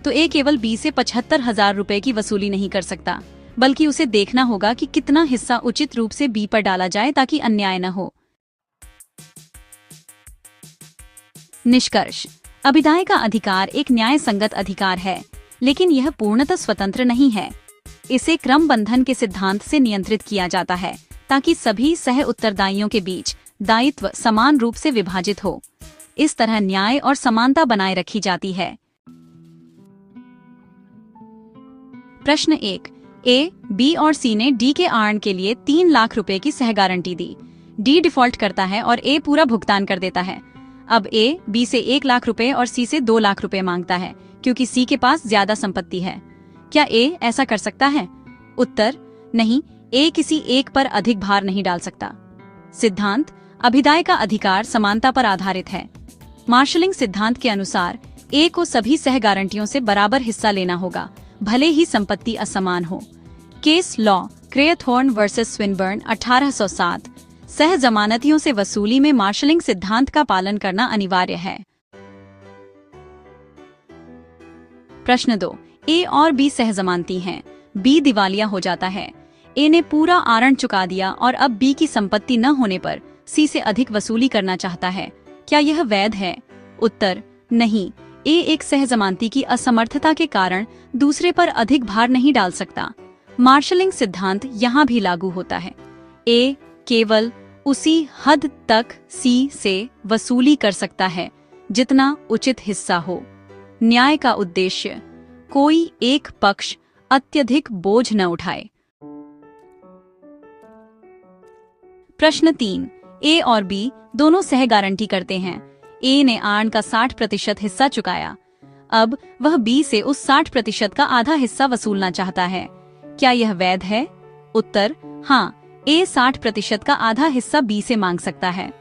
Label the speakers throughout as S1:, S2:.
S1: तो ए केवल बी से 75,000 रुपए की वसूली नहीं कर सकता, बल्कि उसे देखना होगा कि कितना हिस्सा उचित रूप से बी पर डाला जाए ताकि अन्याय न हो। निष्कर्ष: अभिदाय का अधिकार एक न्याय संगत अधिकार है, लेकिन यह पूर्णतः स्वतंत्र नहीं है। इसे क्रम बंधन के सिद्धांत से नियंत्रित किया जाता है ताकि सभी सह उत्तरदायियों के बीच दायित्व समान रूप से विभाजित हो। इस तरह न्याय और समानता बनाए रखी जाती है। प्रश्न 1। ए, बी और सी ने डी के ऋण के लिए 3 लाख रुपए की सह गारंटी दी। डी डिफॉल्ट करता है और ए पूरा भुगतान कर देता है। अब ए बी से 1 लाख रुपए और सी से 2 लाख रुपए मांगता है, क्योंकि सी के पास ज्यादा संपत्ति है। क्या ए ऐसा कर सकता है? उत्तर: नहीं, ए किसी एक पर अधिक भार नहीं डाल सकता। सिद्धांत: अभिदाय का अधिकार समानता पर आधारित है। मार्शलिंग सिद्धांत के अनुसार ए को सभी सह गारंटियों से बराबर हिस्सा लेना होगा, भले ही संपत्ति असमान हो। Case law Crathorne versus Swinburne 1807। सह जमानतियों से वसूली में मार्शलिंग सिद्धांत का पालन करना अनिवार्य है। प्रश्न 2। ए और बी सह जमानती हैं। बी दिवालिया हो जाता है। ए ने पूरा ऋण चुका दिया और अब बी की संपत्ति न होने पर सी से अधिक वसूली करना चाहता है। क्या यह वैध है? उत्तर: नहीं, ए एक सह जमानती की असमर्थता के कारण दूसरे पर अधिक भार नहीं डाल सकता। मार्शलिंग सिद्धांत यहाँ भी लागू होता है। ए केवल उसी हद तक सी से वसूली कर सकता है जितना उचित हिस्सा हो। न्याय का उद्देश्य: कोई एक पक्ष अत्यधिक बोझ न उठाए। प्रश्न 3। ए और बी दोनों सह गारंटी करते हैं। ए ने ऋण का 60% हिस्सा चुकाया। अब वह बी से उस 60% का आधा हिस्सा वसूलना चाहता है। क्या यह वैध है? उत्तर: हाँ, ए 60% का आधा हिस्सा बी से मांग सकता है।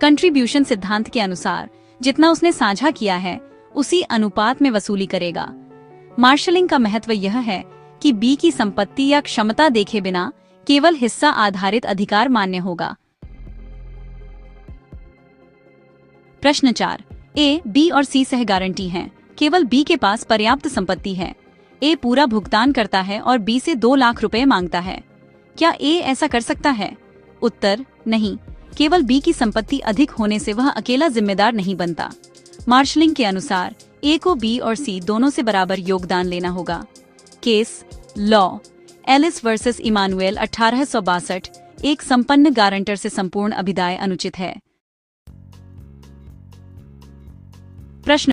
S1: कंट्रीब्यूशन सिद्धांत के अनुसार जितना उसने साझा किया है उसी अनुपात में वसूली करेगा। मार्शलिंग का महत्व यह है कि बी की संपत्ति या क्षमता देखे बिना केवल हिस्सा आधारित अधिकार मान्य होगा। प्रश्न 4। ए, बी और सी सह गारंटी हैं। केवल बी के पास पर्याप्त संपत्ति है। ए पूरा भुगतान करता है और बी से 2 लाख रुपए मांगता है। क्या ए ऐसा कर सकता है? उत्तर: नहीं, केवल बी की संपत्ति अधिक होने से वह अकेला जिम्मेदार नहीं बनता। मार्शलिंग के अनुसार ए को बी और सी दोनों से बराबर योगदान लेना होगा। Case law Ellis versus Emmanuel 1862। एक संपन्न गारंटर से संपूर्ण अभिदाय अनुचित है। प्रश्न